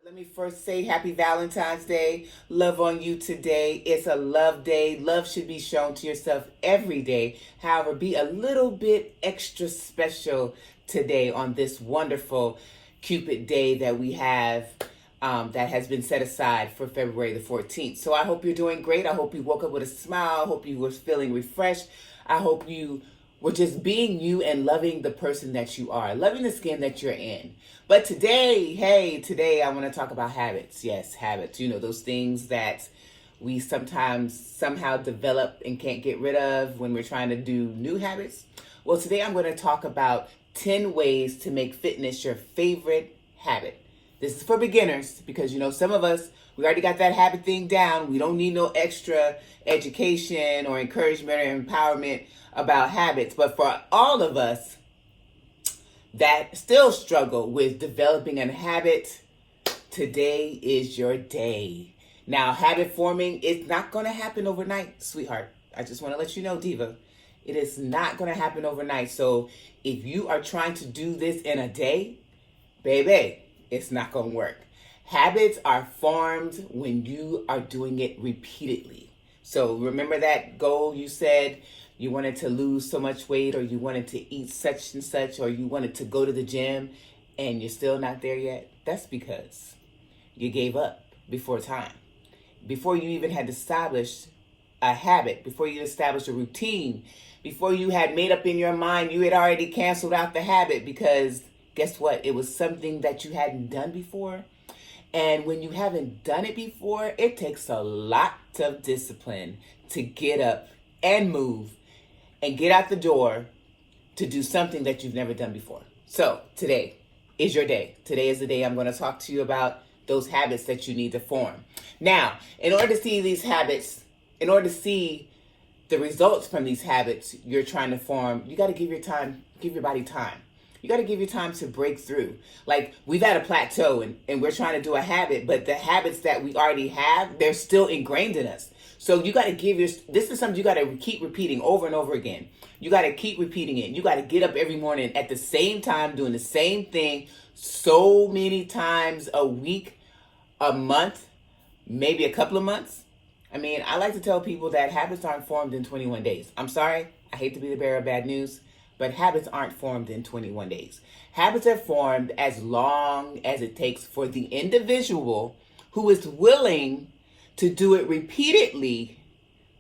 Let me first say happy Valentine's Day. Love on you today. It's a love day. Love should be shown to yourself every day. However, be a little bit extra special today on this wonderful Cupid day that we have that has been set aside for February the 14th. So I hope you're doing great. I hope you woke up with a smile. I hope you were feeling refreshed. I hope you were just being you and loving the person that you are, loving the skin that you're in. But today I want to talk about habits. Yes, habits. You know, those things that we sometimes somehow develop and can't get rid of when we're trying to do new habits. Well, today I'm going to talk about 10 ways to make fitness your favorite habit. This is for beginners because, you know, some of us, we already got that habit thing down. We don't need no extra education or encouragement or empowerment about habits. But for all of us that still struggle with developing a habit, today is your day. Now, habit forming is not going to happen overnight, sweetheart. I just want to let you know, Diva. It is not going to happen overnight. So if you are trying to do this in a day, baby, it's not going to work. Habits are formed when you are doing it repeatedly. So remember that goal you said you wanted to lose so much weight, or you wanted to eat such and such, or you wanted to go to the gym and you're still not there yet? That's because you gave up before time. Before you even had established a habit, before you established a routine, before you had made up in your mind, you had already canceled out the habit because guess what? It was something that you hadn't done before. And when you haven't done it before, it takes a lot of discipline to get up and move and get out the door to do something that you've never done before. So today is your day. Today is the day I'm going to talk to you about those habits that you need to form. Now, in order to see these habits, in order to see the results from these habits you're trying to form, you got to give your body time. You got to give your time to break through. Like, we've had a plateau and we're trying to do a habit, but the habits that we already have, they're still ingrained in us. So you got to this is something you got to keep repeating over and over again. You got to keep repeating it. You got to get up every morning at the same time, doing the same thing so many times a week, a month, maybe a couple of months. I mean, I like to tell people that habits aren't formed in 21 days. I'm sorry. I hate to be the bearer of bad news, but habits aren't formed in 21 days. Habits are formed as long as it takes for the individual who is willing to do it repeatedly.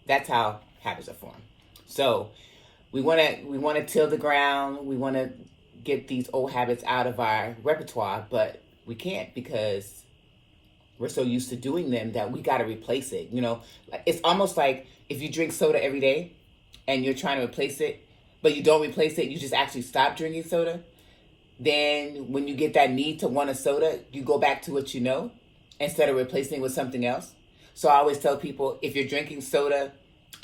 That's how habits are formed. So we want to till the ground. We want to get these old habits out of our repertoire, but we can't because we're so used to doing them that we got to replace it. You know, it's almost like if you drink soda every day and you're trying to replace it, but you don't replace it, you just actually stop drinking soda. Then when you get that need to want a soda, you go back to what you know instead of replacing it with something else. So I always tell people, if you're drinking soda,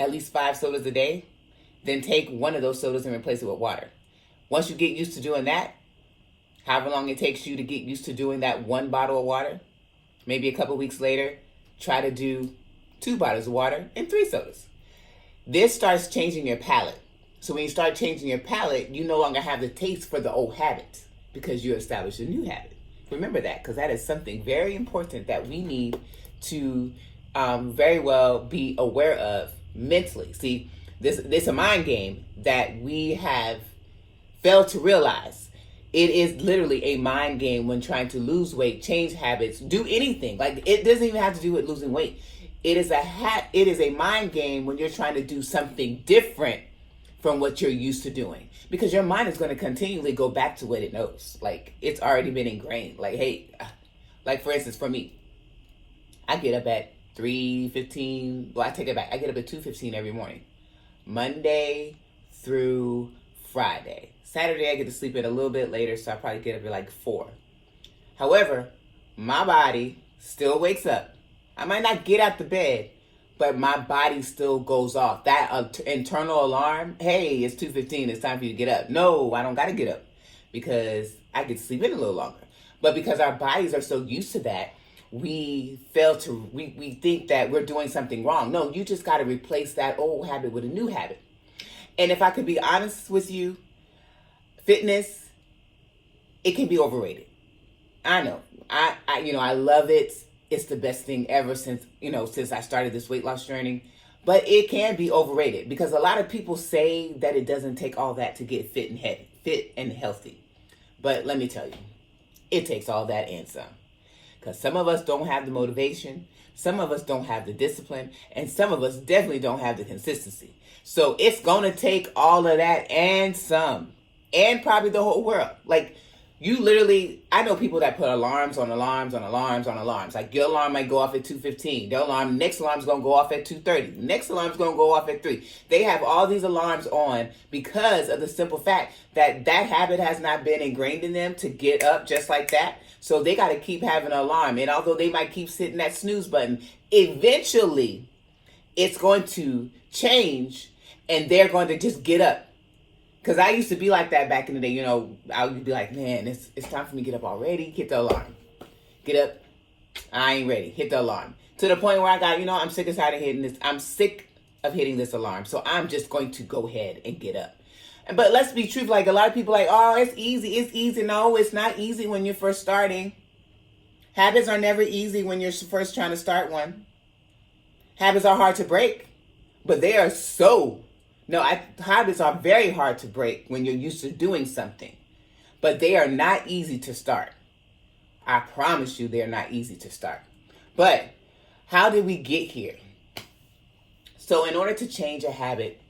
at least 5 sodas a day, then take one of those sodas and replace it with water. Once you get used to doing that, however long it takes you to get used to doing that 1 bottle of water, maybe a couple weeks later, try to do 2 bottles of water and 3 sodas. This starts changing your palate. So when you start changing your palate, you no longer have the taste for the old habit because you established a new habit. Remember that, because that is something very important that we need to very well be aware of mentally. See, this is a mind game that we have failed to realize. It is literally a mind game when trying to lose weight, change habits, do anything. Like, it doesn't even have to do with losing weight. It is a mind game when you're trying to do something different from what you're used to doing, because your mind is going to continually go back to what it knows. Like, it's already been ingrained. Like, hey, like for instance, for me, I get up at 3:15. Well, I take it back. I get up at 2:15 every morning, Monday through Friday. Saturday, I get to sleep in a little bit later, so I probably get up at like 4. However, my body still wakes up. I might not get out the bed, but my body still goes off. That internal alarm, hey, it's 2:15, it's time for you to get up. No, I don't got to get up because I get to sleep in a little longer. But because our bodies are so used to that, we think that we're doing something wrong. No, you just got to replace that old habit with a new habit. And if I could be honest with you, fitness, it can be overrated. I know. I love it. It's the best thing ever since I started this weight loss journey. But it can be overrated because a lot of people say that it doesn't take all that to get fit and healthy. But let me tell you, it takes all that and some. Because some of us don't have the motivation, some of us don't have the discipline, and some of us definitely don't have the consistency. So it's going to take all of that and some, and probably the whole world. Like, I know people that put alarms on alarms on alarms on alarms. Like, your alarm might go off at 2:15. Next alarm's going to go off at 2:30. Next alarm's going to go off at 3. They have all these alarms on because of the simple fact that habit has not been ingrained in them to get up just like that. So they got to keep having an alarm. And although they might keep hitting that snooze button, eventually it's going to change and they're going to just get up. Because I used to be like that back in the day. I would be like, man, it's time for me to get up already. Hit the alarm. Get up. I ain't ready. Hit the alarm. To the point where I got, I'm sick and tired of hitting this. I'm sick of hitting this alarm. So I'm just going to go ahead and get up. But let's be truthful. Like, a lot of people are like, oh, it's easy. It's easy. No, it's not easy when you're first starting. Habits are never easy when you're first trying to start one. Habits are hard to break. But they are habits are very hard to break when you're used to doing something. But they are not easy to start. I promise you they're not easy to start. But how did we get here? So in order to change a habit,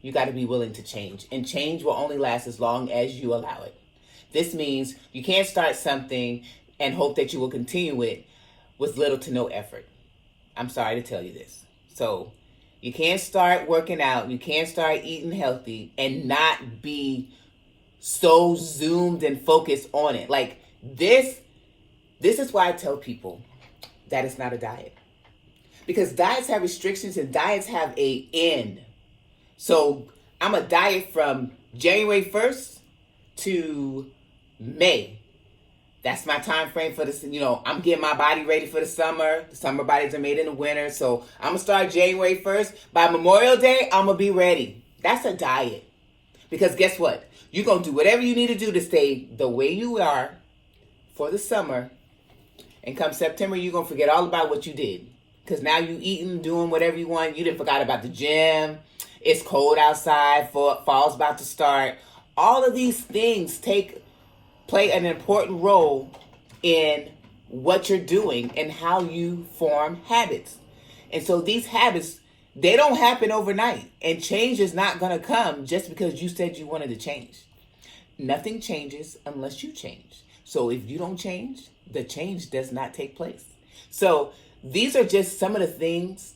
you got to be willing to change. And change will only last as long as you allow it. This means you can't start something and hope that you will continue it with little to no effort. I'm sorry to tell you this. So you can't start working out, you can't start eating healthy and not be so zoomed and focused on it. Like, this is why I tell people that it's not a diet. Because diets have restrictions and diets have an end. So I'm a diet from January 1st to May. That's my time frame for this. I'm getting my body ready for the summer. The summer bodies are made in the winter. So I'm going to start January 1st. By Memorial Day, I'm going to be ready. That's a diet. Because guess what? You're going to do whatever you need to do to stay the way you are for the summer. And come September, you're going to forget all about what you did. Because now you eating, doing whatever you want. You didn't forgot about the gym. It's cold outside. Fall's about to start. All of these things play an important role in what you're doing and how you form habits. And so these habits, they don't happen overnight. And change is not going to come just because you said you wanted to change. Nothing changes unless you change. So if you don't change, the change does not take place. So these are just some of the things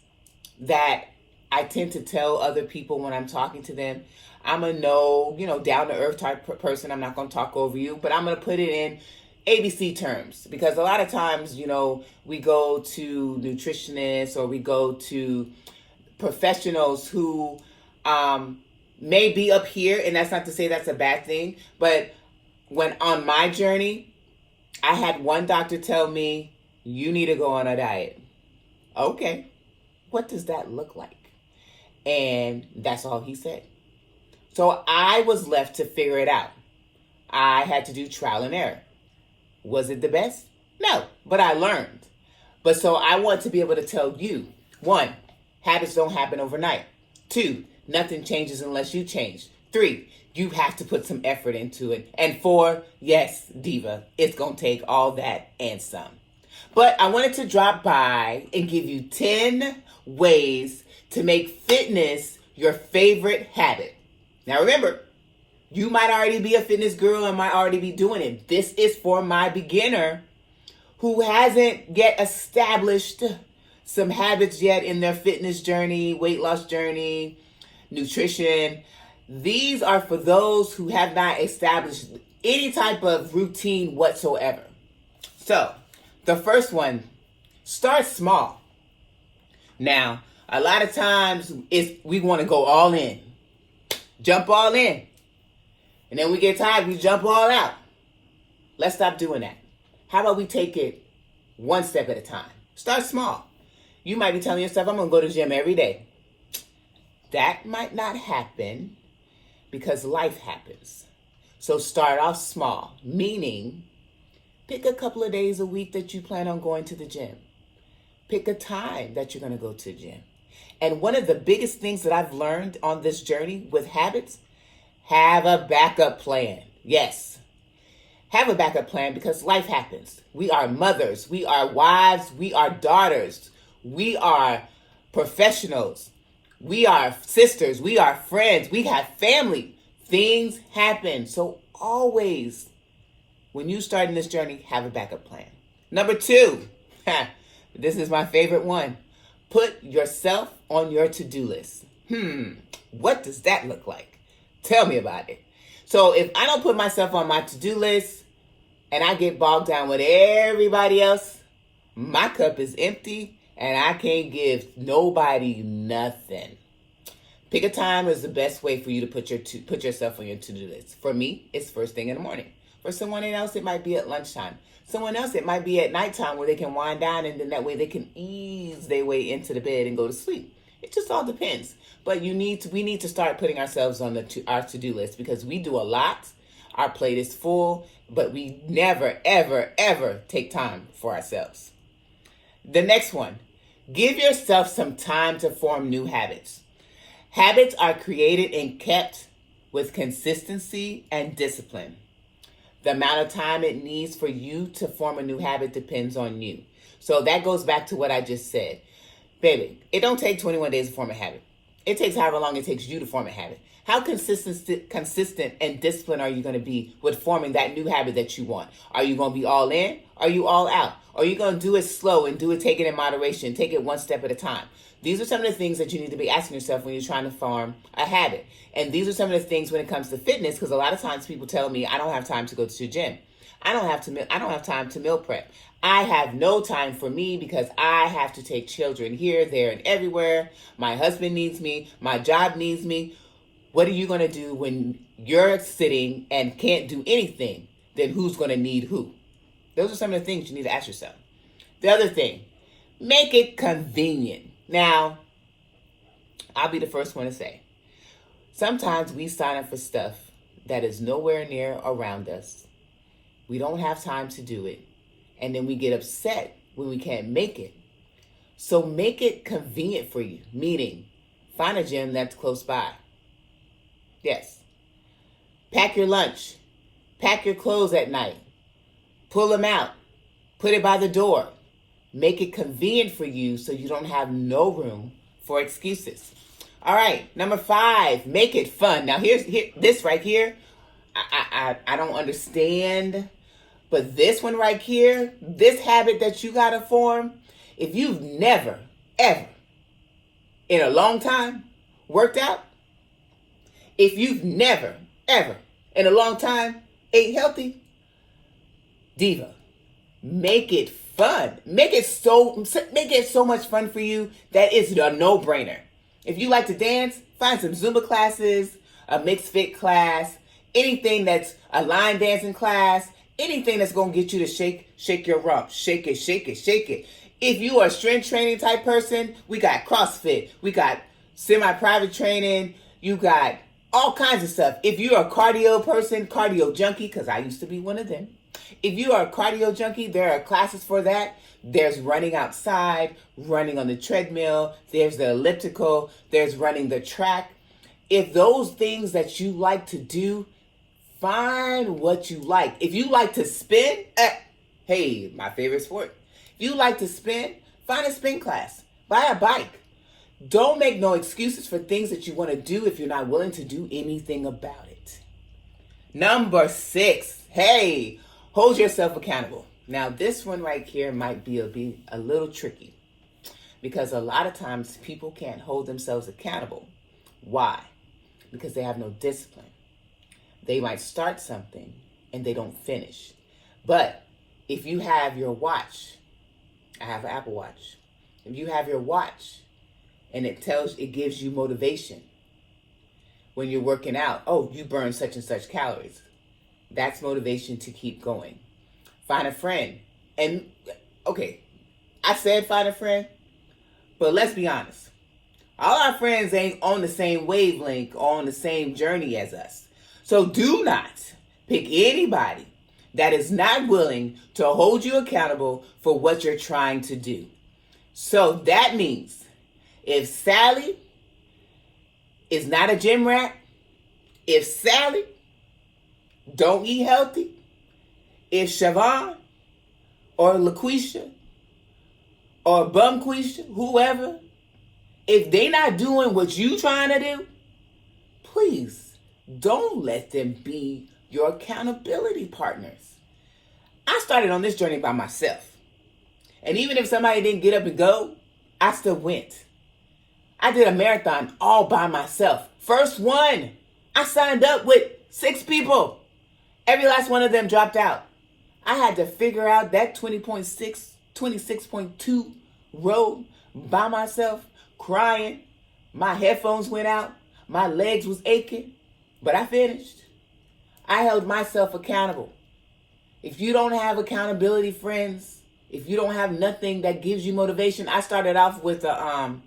that I tend to tell other people when I'm talking to them. I'm a down to earth type person. I'm not going to talk over you, but I'm going to put it in ABC terms because a lot of times, we go to nutritionists or we go to professionals who may be up here, and that's not to say that's a bad thing, but when on my journey, I had one doctor tell me, you need to go on a diet. Okay, what does that look like? And that's all he said. So I was left to figure it out. I had to do trial and error. Was it the best? No, but I learned. But so I want to be able to tell you, 1, habits don't happen overnight. 2, nothing changes unless you change. 3, you have to put some effort into it. And 4, yes, Diva, it's going to take all that and some. But I wanted to drop by and give you 10 ways to make fitness your favorite habit. Now remember, you might already be a fitness girl and might already be doing it. This is for my beginner who hasn't yet established some habits yet in their fitness journey, weight loss journey, nutrition. These are for those who have not established any type of routine whatsoever. So, the first one, start small. Now, a lot of times we want to go all in. Jump all in. And then we get tired, we jump all out. Let's stop doing that. How about we take it one step at a time? Start small. You might be telling yourself, I'm going to go to the gym every day. That might not happen because life happens. So start off small, meaning Pick a couple of days a week that you plan on going to the gym. Pick a time that you're going to go to the gym. And one of the biggest things that I've learned on this journey with habits, have a backup plan. Yes. Have a backup plan because life happens. We are mothers. We are wives. We are daughters. We are professionals. We are sisters. We are friends. We have family. Things happen. So always, when you start in this journey, have a backup plan. Number 2, this is my favorite one. Put yourself on your to-do list. What does that look like? Tell me about it. So if I don't put myself on my to-do list and I get bogged down with everybody else, my cup is empty and I can't give nobody nothing. Pick a time is the best way for you to put yourself on your to-do list. For me, it's first thing in the morning. For someone else, it might be at lunchtime. Someone else, it might be at nighttime where they can wind down and then that way they can ease their way into the bed and go to sleep. It just all depends. But we need to start putting ourselves on our to-do list because we do a lot. Our plate is full, but we never, ever, ever take time for ourselves. The next one, give yourself some time to form new habits. Habits are created and kept with consistency and discipline. The amount of time it needs for you to form a new habit depends on you. So that goes back to what I just said. Baby, it don't take 21 days to form a habit. It takes however long it takes you to form a habit. How consistent and disciplined are you going to be with forming that new habit that you want? Are you going to be all in? Are you all out? Are you going to do it slow and take it in moderation, take it one step at a time? These are some of the things that you need to be asking yourself when you're trying to form a habit. And these are some of the things when it comes to fitness, because a lot of times people tell me, I don't have time to go to the gym. I don't have time to meal prep. I have no time for me because I have to take children here, there, and everywhere. My husband needs me. My job needs me. What are you going to do when you're sitting and can't do anything? Then who's going to need who? Those are some of the things you need to ask yourself. The other thing, make it convenient. Now, I'll be the first one to say, sometimes we sign up for stuff that is nowhere near around us. We don't have time to do it. And then we get upset when we can't make it. So make it convenient for you, meaning find a gym that's close by. Yes. Pack your lunch. Pack your clothes at night. Pull them out. Put it by the door. Make it convenient for you so you don't have no room for excuses. All right, number 5, make it fun. Now this right here, I don't understand, but this one right here, this habit that you gotta form, if you've never, ever, in a long time, worked out, if you've never, ever, in a long time, ate healthy, diva, make it fun. Make it so much fun for you that it's a no-brainer. If you like to dance, find some Zumba classes, a mixed fit class, anything that's a line dancing class, anything that's going to get you to shake your rump. Shake it, shake it, shake it. If you are a strength training type person, we got CrossFit. We got semi-private training. You got all kinds of stuff. If you're a cardio person, cardio junkie, because I used to be one of them. If you are a cardio junkie, there are classes for that. There's running outside, running on the treadmill. There's the elliptical. There's running the track. If those things that you like to do, find what you like. If you like to spin, hey, my favorite sport. If you like to spin, find a spin class. Buy a bike. Don't make no excuses for things that you want to do if you're not willing to do anything about it. Number 6, hey, hold yourself accountable. Now, this one right here might be a little tricky because a lot of times people can't hold themselves accountable. Why? Because they have no discipline. They might start something and they don't finish. But if you have your watch, I have an Apple Watch. If you have your watch and it gives you motivation when you're working out, oh, you burn such and such calories. That's motivation to keep going. Find a friend. And, okay, I said find a friend, but let's be honest. All our friends ain't on the same wavelength or on the same journey as us. So do not pick anybody that is not willing to hold you accountable for what you're trying to do. So that means if Sally is not a gym rat, if Sally don't eat healthy, if Siobhan or LaQuisha or Bumquisha, whoever, if they not doing what you trying to do, please don't let them be your accountability partners. I started on this journey by myself. And even if somebody didn't get up and go, I still went. I did a marathon all by myself. First one, I signed up with 6 people. Every last one of them dropped out. I had to figure out that 26.2 road by myself, crying. My headphones went out. My legs was aching. But I finished. I held myself accountable. If you don't have accountability friends, if you don't have nothing that gives you motivation, I started off with a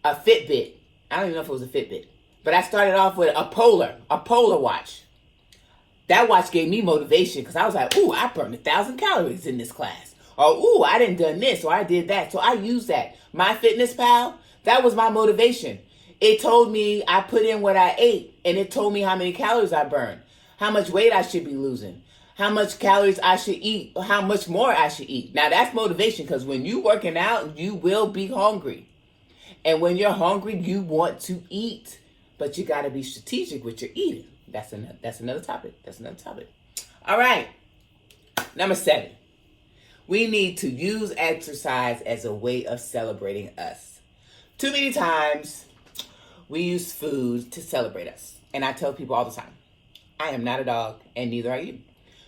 Fitbit. I don't even know if it was a Fitbit. But I started off with a Polar watch. That watch gave me motivation because I was like, ooh, I burned 1,000 calories in this class. Or, ooh, I didn't done this or I did that. So I used that. MyFitnessPal, that was my motivation. It told me I put in what I ate, and it told me how many calories I burned, how much weight I should be losing, how much calories I should eat, how much more I should eat. Now, that's motivation because when you're working out, you will be hungry. And when you're hungry, you want to eat. But you got to be strategic with your eating. That's another topic. All right. Number 7. We need to use exercise as a way of celebrating us. Too many times, we use food to celebrate us. And I tell people all the time, I am not a dog, and neither are you.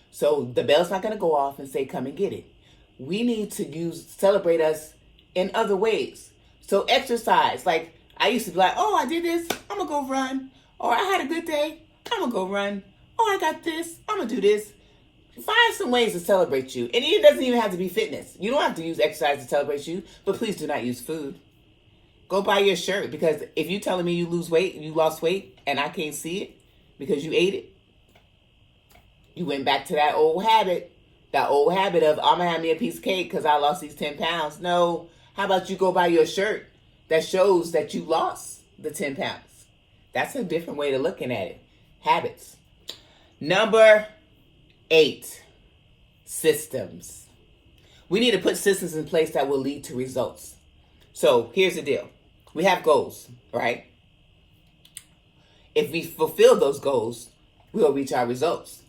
So the bell's not going to go off and say, come and get it. We need to celebrate us in other ways. So exercise, like I used to be like, oh, I did this, I'm going to go run. Or I had a good day, I'm going to go run. Oh, I got this, I'm going to do this. Find some ways to celebrate you. And it doesn't even have to be fitness. You don't have to use exercise to celebrate you, but please do not use food. Go buy your shirt, because if you're telling me you lost weight, and I can't see it because you ate it, you went back to that old habit of, I'm going to have me a piece of cake because I lost these 10 pounds. No, how about you go buy your shirt that shows that you lost the 10 pounds? That's a different way of looking at it. Habits. Number 8, systems. We need to put systems in place that will lead to results. So here's the deal. We have goals, right? If we fulfill those goals, we'll reach our results.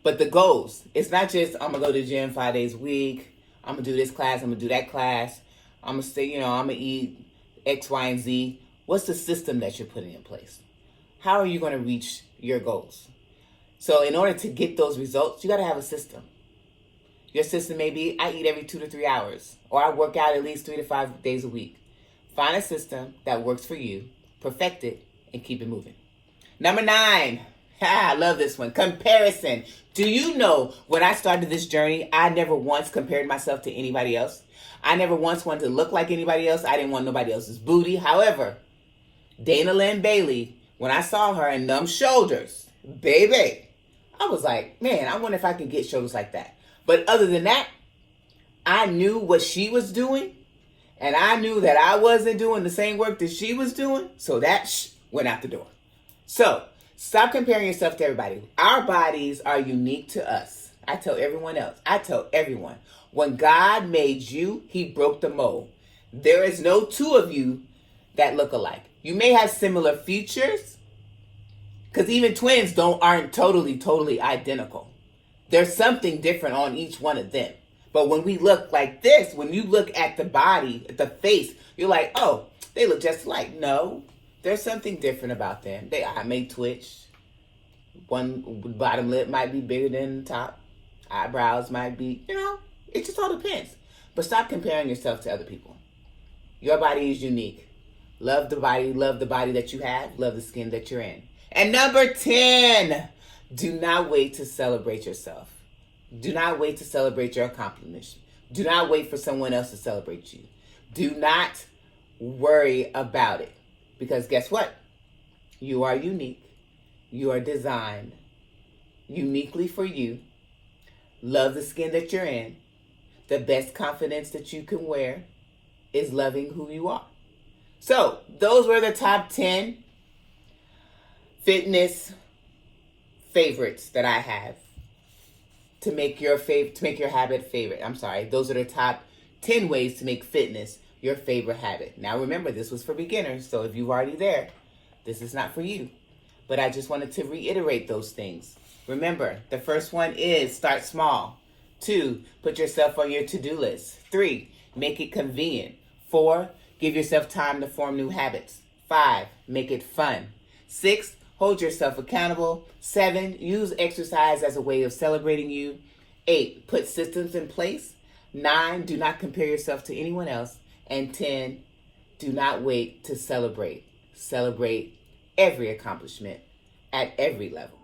But the goals, it's not just, I'm going to go to the gym 5 days a week. I'm going to do this class. I'm going to do that class. I'm going to stay, I'm going to eat X, Y, and Z. What's the system that you're putting in place? How are you going to reach your goals? So in order to get those results, you got to have a system. Your system may be, I eat every 2 to 3 hours, or I work out at least 3 to 5 days a week. Find a system that works for you, perfect it, and keep it moving. Number 9. I love this one. Comparison. Do you know when I started this journey, I never once compared myself to anybody else. I never once wanted to look like anybody else. I didn't want nobody else's booty. However, Dana Lynn Bailey, when I saw her in them shoulders, baby, I was like, man, I wonder if I can get shoulders like that. But other than that, I knew what she was doing, and I knew that I wasn't doing the same work that she was doing, so that went out the door. So, stop comparing yourself to everybody. Our bodies are unique to us. I tell everyone else. I tell everyone. When God made you, he broke the mold. There is no 2 of you that look alike. You may have similar features, because even twins aren't totally identical. There's something different on each one of them. But when we look like this, when you look at the body, the face, you're like, oh, they look just alike. No, there's something different about them. Their eye may twitch. One bottom lip might be bigger than the top. Eyebrows might be, it just all depends. But stop comparing yourself to other people. Your body is unique. Love the body that you have. Love the skin that you're in. And number 10, do not wait to celebrate yourself. Do not wait to celebrate your accomplishments. Do not wait for someone else to celebrate you. Do not worry about it. Because guess what? You are unique. You are designed uniquely for you. Love the skin that you're in. The best confidence that you can wear is loving who you are. So those were the top 10 fitness favorites that I have to make your habit favorite. I'm sorry. Those are the top 10 ways to make fitness your favorite habit. Now remember, this was for beginners, so if you're already there, this is not for you. But I just wanted to reiterate those things. Remember, the first one is start small. 2, put yourself on your to-do list. 3, make it convenient. 4, give yourself time to form new habits. 5, make it fun. 6, hold yourself accountable. 7, use exercise as a way of celebrating you. 8, put systems in place. 9, do not compare yourself to anyone else. And 10, do not wait to celebrate. Celebrate every accomplishment at every level.